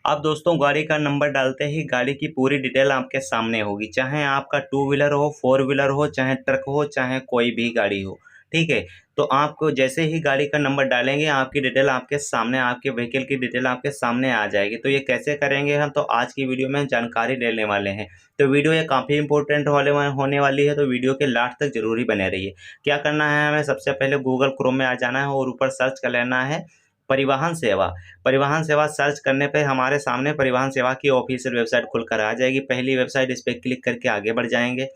अब दोस्तों गाड़ी का नंबर डालते ही गाड़ी की पूरी डिटेल आपके सामने होगी, चाहे आपका टू व्हीलर हो, फोर व्हीलर हो, चाहे ट्रक हो, चाहे कोई भी गाड़ी हो। ठीक है, तो आपको जैसे ही गाड़ी का नंबर डालेंगे आपकी डिटेल आपके सामने, आपके व्हीकल की डिटेल आपके सामने आ जाएगी। तो ये कैसे करेंगे हम, तो आज की वीडियो में जानकारी लेने वाले हैं। तो वीडियो ये काफ़ी इंपॉर्टेंट होने वाली है, तो वीडियो के लास्ट तक जरूर ही बने रहिए। क्या करना है, हमें सबसे पहले गूगल क्रोम में आ जाना है और ऊपर सर्च कर लेना है परिवहन सेवा। परिवहन सेवा सर्च करने पे हमारे सामने परिवहन सेवा की ऑफिशियल वेबसाइट खुलकर आ जाएगी। पहली वेबसाइट, इस पर क्लिक करके आगे बढ़ जाएंगे।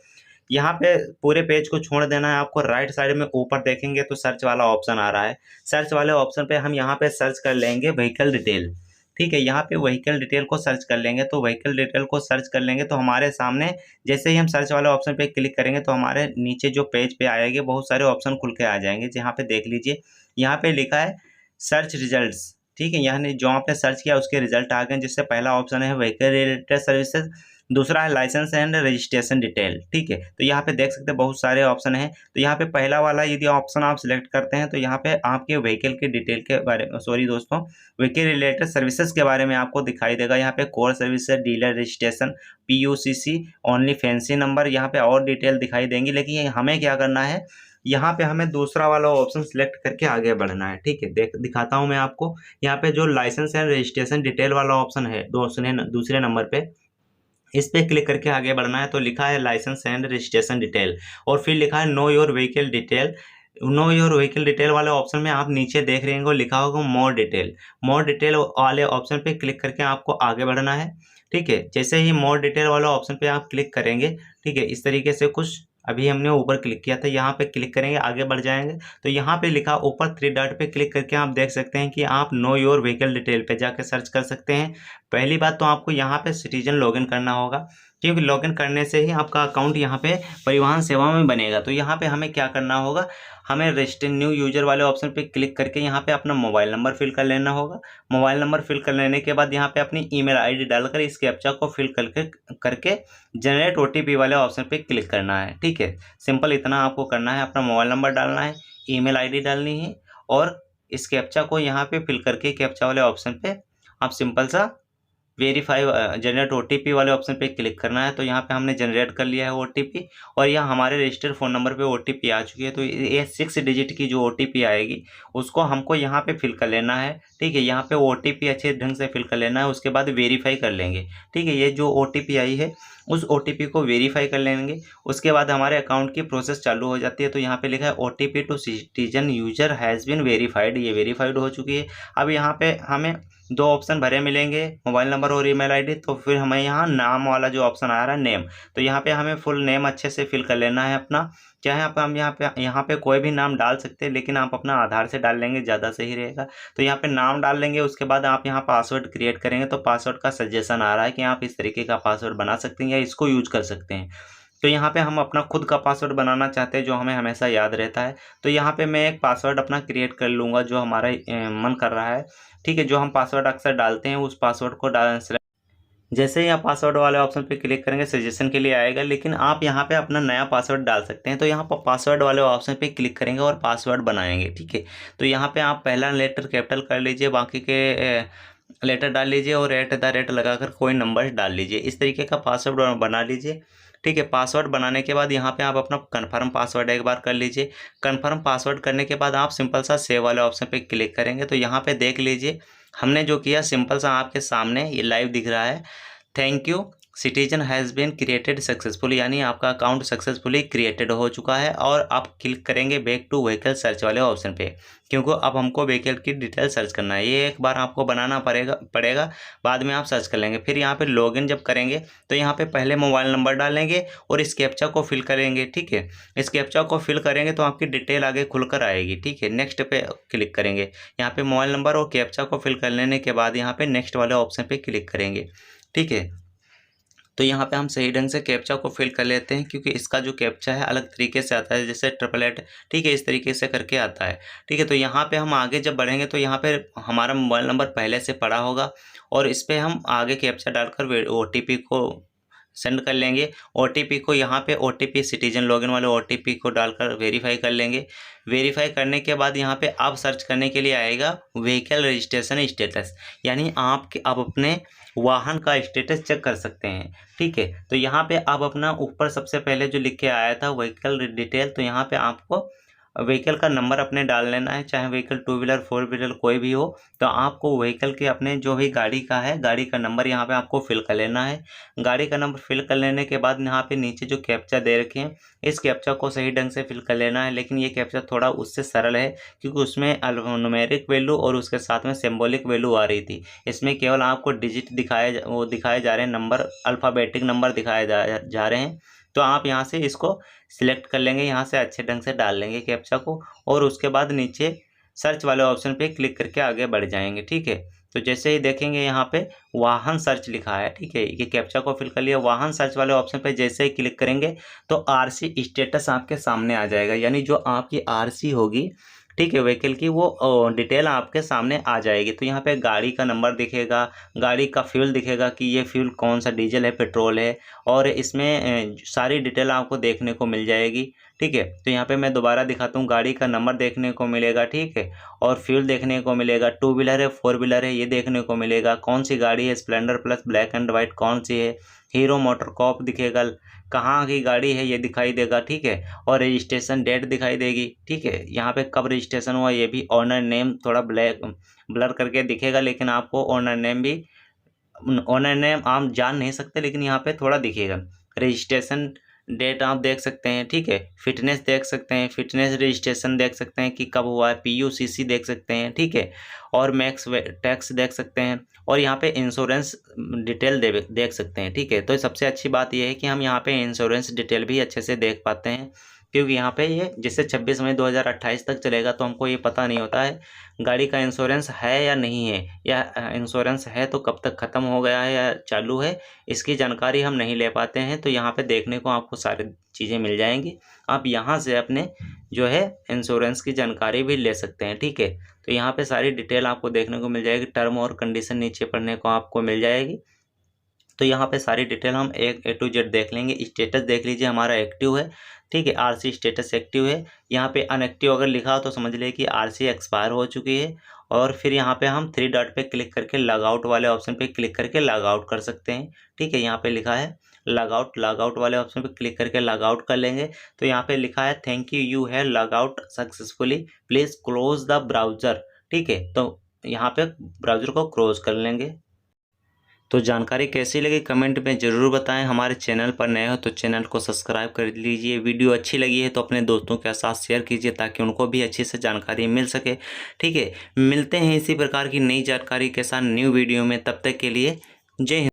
यहाँ पे पूरे पेज को छोड़ देना है आपको। राइट साइड में ऊपर देखेंगे तो सर्च वाला ऑप्शन आ रहा है। सर्च वाले ऑप्शन पे हम यहाँ पे सर्च कर लेंगे व्हीकल डिटेल। ठीक है, यहाँ पे व्हीकल डिटेल को सर्च कर लेंगे। तो व्हीकल डिटेल को सर्च कर लेंगे तो हमारे सामने जैसे ही हम सर्च वाले ऑप्शन पे क्लिक करेंगे तो हमारे नीचे जो पेज पे आएंगे बहुत सारे ऑप्शन खुल के आ जाएंगे। जहाँ पे देख लीजिए, यहाँ पे लिखा है सर्च रिजल्ट्स। ठीक है, यानी जो आपने सर्च किया उसके रिजल्ट आ गए, जिससे पहला ऑप्शन है व्हीकल रिलेटेड सर्विसेज, दूसरा है लाइसेंस एंड रजिस्ट्रेशन डिटेल। ठीक है, तो यहाँ पे देख सकते हैं बहुत सारे ऑप्शन हैं। तो यहाँ पे पहला वाला यदि ऑप्शन आप सिलेक्ट करते हैं तो यहाँ पे आपके व्हीकल के डिटेल के बारे में, सॉरी दोस्तों, व्हीकल रिलेटेड सर्विसेज के बारे में आपको दिखाई देगा। यहाँ पे core services, dealer registration, PUCC, only fancy number, यहाँ पे और डिटेल दिखाई देंगी। लेकिन हमें क्या करना है, यहाँ पे हमें दूसरा वाला ऑप्शन सिलेक्ट करके आगे बढ़ना है। ठीक है, दिखाता हूँ मैं आपको। यहाँ पे जो लाइसेंस एंड रजिस्ट्रेशन डिटेल वाला ऑप्शन है दूसरे नंबर पे, इस पे क्लिक करके आगे बढ़ना है। तो लिखा है लाइसेंस एंड रजिस्ट्रेशन डिटेल और फिर लिखा है know your vehicle detail. Know your vehicle detail वाले ऑप्शन में आप नीचे देख रहे हैं लिखा होगा मोर डिटेल। मोर डिटेल वाले ऑप्शन पे क्लिक करके आपको आगे बढ़ना है। ठीक है, जैसे ही मोर डिटेल वाले ऑप्शन पे आप क्लिक करेंगे, ठीक है, इस तरीके से कुछ अभी हमने ऊपर क्लिक किया था, यहाँ पे क्लिक करेंगे, आगे बढ़ जाएंगे। तो यहाँ पे लिखा ऊपर 3 डॉट पे क्लिक करके आप देख सकते हैं कि आप नो योर व्हीकल डिटेल पे जाके सर्च कर सकते हैं। पहली बात तो आपको यहाँ पे सिटीजन लॉगिन करना होगा, क्योंकि लॉगिन करने से ही आपका अकाउंट यहाँ पे परिवहन सेवा में बनेगा। तो यहाँ पे हमें क्या करना होगा, हमें रजिस्टर न्यू यूजर वाले ऑप्शन पे क्लिक करके यहाँ पे अपना मोबाइल नंबर फिल कर लेना होगा। मोबाइल नंबर फिल कर लेने के बाद यहाँ पे अपनी ईमेल आईडी डालकर इस कैप्चा को फिल करके जनरेट OTP वाले ऑप्शन पे क्लिक करना है। ठीक है, सिंपल इतना आपको करना है। अपना मोबाइल नंबर डालना है, ईमेल आईडी डालनी है और इस कैप्चा को यहाँ पे फिल करके कैप्चा वाले ऑप्शन पे आप सिंपल सा वेरीफाई जनरेट OTP वाले ऑप्शन पे क्लिक करना है। तो यहाँ पे हमने जनरेट कर लिया है OTP और यह हमारे रजिस्टर्ड फ़ोन नंबर पे OTP आ चुकी है। तो ये 6 डिजिट की जो OTP आएगी उसको हमको यहाँ पे फिल कर लेना है। ठीक है, यहाँ पे OTP अच्छे ढंग से फिल कर लेना है, उसके बाद वेरीफाई कर लेंगे। ठीक है, ये जो OTP आई है उस OTP को वेरीफाई कर लेंगे। उसके बाद हमारे अकाउंट की प्रोसेस चालू हो जाती है। तो यहाँ पे लिखा है OTP to citizen user has been verified, ये वेरीफाइड हो चुकी है। अब यहाँ पे हमें 2 ऑप्शन भरे मिलेंगे, मोबाइल नंबर और ईमेल आईडी। तो फिर हमें यहाँ नाम वाला जो ऑप्शन आ रहा है नेम, तो यहाँ पे हमें फुल नेम अच्छे से फिल कर लेना है अपना। चाहे हम यहाँ पे कोई भी नाम डाल सकते हैं, लेकिन आप अपना आधार से डाल लेंगे ज़्यादा सही रहेगा। तो यहाँ पे नाम डाल लेंगे, उसके बाद आप यहाँ पासवर्ड क्रिएट करेंगे। तो पासवर्ड का सजेशन आ रहा है कि आप इस तरीके का पासवर्ड बना सकते हैं या इसको यूज कर सकते हैं। तो यहाँ पे हम अपना खुद का पासवर्ड बनाना चाहते हैं जो हमें हमेशा याद रहता है। तो यहाँ पे मैं एक पासवर्ड अपना क्रिएट कर लूँगा जो हमारा मन कर रहा है। ठीक है, जो हम पासवर्ड अक्सर डालते हैं उस पासवर्ड को जैसे ही आप पासवर्ड वाले ऑप्शन पे क्लिक करेंगे सजेशन के लिए आएगा, लेकिन आप यहाँ पे अपना नया पासवर्ड डाल सकते हैं। तो यहाँ पर पासवर्ड वाले ऑप्शन पे क्लिक करेंगे और पासवर्ड बनाएंगे। ठीक है, तो यहाँ पे आप पहला लेटर कैपिटल कर लीजिए, बाकी के लेटर डाल लीजिए और @ लगाकर कोई नंबर डाल लीजिए। इस तरीके का पासवर्ड बना लीजिए। ठीक है, पासवर्ड बनाने के बाद यहाँ पे आप अपना कन्फर्म पासवर्ड एक बार कर लीजिए। कन्फर्म पासवर्ड करने के बाद आप सिंपल सा सेव वाले ऑप्शन पे क्लिक करेंगे। तो यहाँ पे देख लीजिए हमने जो किया सिंपल सा आपके सामने ये लाइव दिख रहा है। Thank you citizen has been created successfully, यानी आपका अकाउंट सक्सेसफुली क्रिएटेड हो चुका है। और आप क्लिक करेंगे बैक टू व्हीकल सर्च वाले ऑप्शन पे, क्योंकि अब हमको व्हीकल की डिटेल सर्च करना है। ये एक बार आपको बनाना पड़ेगा, बाद में आप सर्च कर लेंगे। फिर यहाँ पे लॉगिन जब करेंगे तो यहाँ पे पहले मोबाइल नंबर डालेंगे और इस कैप्चा को फिल करेंगे। ठीक है, इस कैप्चा को फिल करेंगे तो आपकी डिटेल आगे खुलकर आएगी। ठीक है, नेक्स्ट पे क्लिक करेंगे। यहाँ पे मोबाइल नंबर और कैप्चा को फिल कर लेने के बाद यहाँ पे नेक्स्ट वाले ऑप्शन पे क्लिक करेंगे। ठीक है, तो यहाँ पे हम सही ढंग से कैप्चा को फिल कर लेते हैं, क्योंकि इसका जो कैप्चा है अलग तरीके से आता है, जैसे 888। ठीक है, इस तरीके से करके आता है। ठीक है, तो यहाँ पे हम आगे जब बढ़ेंगे तो यहाँ पे हमारा मोबाइल नंबर पहले से पड़ा होगा और इस पर हम आगे कैप्चा डालकर OTP को सेंड कर लेंगे। OTP को यहाँ पे OTP सिटीजन लॉगिन वाले OTP को डालकर वेरीफाई कर लेंगे। वेरीफाई करने के बाद यहाँ पे अब सर्च करने के लिए आएगा व्हीकल रजिस्ट्रेशन स्टेटस, यानी आप अपने वाहन का स्टेटस चेक कर सकते हैं। ठीक है, तो यहाँ पे आप अपना ऊपर सबसे पहले जो लिख के आया था व्हीकल डिटेल, तो यहाँ पे आपको व्हीकल का नंबर अपने डाल लेना है, चाहे vehicle two wheeler four wheeler कोई भी हो। तो आपको व्हीकल के अपने जो भी गाड़ी का है, गाड़ी का नंबर यहाँ पे आपको फिल कर लेना है। गाड़ी का नंबर फिल कर लेने के बाद यहाँ पे नीचे जो कैप्चा दे रखे हैं, इस कैप्चा को सही ढंग से फिल कर लेना है। लेकिन ये कैप्चा थोड़ा उससे सरल है, क्योंकि उसमें न्यूमेरिक वैल्यू और उसके साथ में सिंबॉलिक वैल्यू आ रही थी। इसमें केवल आपको डिजिट दिखाए जा रहे हैं, नंबर अल्फ़ाबेटिक नंबर दिखाए जा रहे हैं। तो आप यहाँ से इसको सिलेक्ट कर लेंगे, यहाँ से अच्छे ढंग से डाल लेंगे कैप्चा को, और उसके बाद नीचे सर्च वाले ऑप्शन पे क्लिक करके आगे बढ़ जाएंगे। ठीक है, तो जैसे ही देखेंगे यहाँ पे वाहन सर्च लिखा है। ठीक है, ये कैप्चा को फिल कर लिया। वाहन सर्च वाले ऑप्शन पे जैसे ही क्लिक करेंगे तो आरसी स्टेटस आपके सामने आ जाएगा, यानी जो आपकी आरसी होगी, ठीक है, व्हीकल की, वो डिटेल आपके सामने आ जाएगी। तो यहाँ पे गाड़ी का नंबर दिखेगा, गाड़ी का फ्यूल दिखेगा कि ये फ्यूल कौन सा डीजल है, पेट्रोल है, और इसमें सारी डिटेल आपको देखने को मिल जाएगी। ठीक है, तो यहाँ पे मैं दोबारा दिखाता हूँ, गाड़ी का नंबर देखने को मिलेगा। ठीक है, और फ्यूल देखने को मिलेगा, टू व्हीलर है फोर व्हीलर है ये देखने को मिलेगा, कौन सी गाड़ी है, Splendor plus black and white कौन सी है, हीरो मोटरकॉप दिखेगा, कहाँ की गाड़ी है ये दिखाई देगा। ठीक है, और रजिस्ट्रेशन डेट दिखाई देगी। ठीक है, यहाँ पे कब रजिस्ट्रेशन हुआ ये भी, ऑनर नेम थोड़ा ब्लर करके दिखेगा, लेकिन आपको ऑनर नेम आप जान नहीं सकते, लेकिन यहाँ पे थोड़ा दिखेगा। रजिस्ट्रेशन डेट आप देख सकते हैं। ठीक है, फिटनेस देख सकते हैं, फिटनेस रजिस्ट्रेशन देख सकते हैं कि कब हुआ है, PUCC देख सकते हैं। ठीक है, और मैक्स टैक्स देख सकते हैं, और यहाँ पे इंश्योरेंस डिटेल देख सकते हैं। ठीक है, तो सबसे अच्छी बात यह है कि हम यहाँ पे इंश्योरेंस डिटेल भी अच्छे से देख पाते हैं, क्योंकि यहाँ पे ये जैसे 26 मई 2028 तक चलेगा, तो हमको ये पता नहीं होता है गाड़ी का इंश्योरेंस है या नहीं है, या इंश्योरेंस है तो कब तक ख़त्म हो गया है या चालू है, इसकी जानकारी हम नहीं ले पाते हैं। तो यहाँ पे देखने को आपको सारी चीज़ें मिल जाएंगी। आप यहाँ से अपने जो है इंश्योरेंस की जानकारी भी ले सकते हैं। ठीक है, तो यहाँ पे सारी डिटेल आपको देखने को मिल जाएगी, टर्म और कंडीशन नीचे पढ़ने को आपको मिल जाएगी। तो यहाँ पे सारी डिटेल हम A to Z देख लेंगे। स्टेटस देख लीजिए, हमारा एक्टिव है। ठीक है, आरसी स्टेटस एक्टिव है। यहाँ पे अनएक्टिव अगर लिखा हो तो समझ ले कि आरसी एक्सपायर हो चुकी है। और फिर यहाँ पे हम 3 डॉट पे क्लिक करके लॉग आउट वाले ऑप्शन पे क्लिक करके लॉग आउट कर सकते हैं। ठीक है, यहाँ पे लिखा है लॉग आउट वाले ऑप्शन पे क्लिक करके लॉग आउट कर लेंगे। तो यहाँ पे लिखा है thank you, you have log out successfully, please close the browser. ठीक है, तो यहाँ पे ब्राउज़र को क्लोज कर लेंगे। तो जानकारी कैसी लगी कमेंट में ज़रूर बताएं। हमारे चैनल पर नए हो तो चैनल को सब्सक्राइब कर लीजिए। वीडियो अच्छी लगी है तो अपने दोस्तों के साथ शेयर कीजिए, ताकि उनको भी अच्छी से जानकारी मिल सके। ठीक है, मिलते हैं इसी प्रकार की नई जानकारी के साथ न्यू वीडियो में। तब तक के लिए जय हिंद।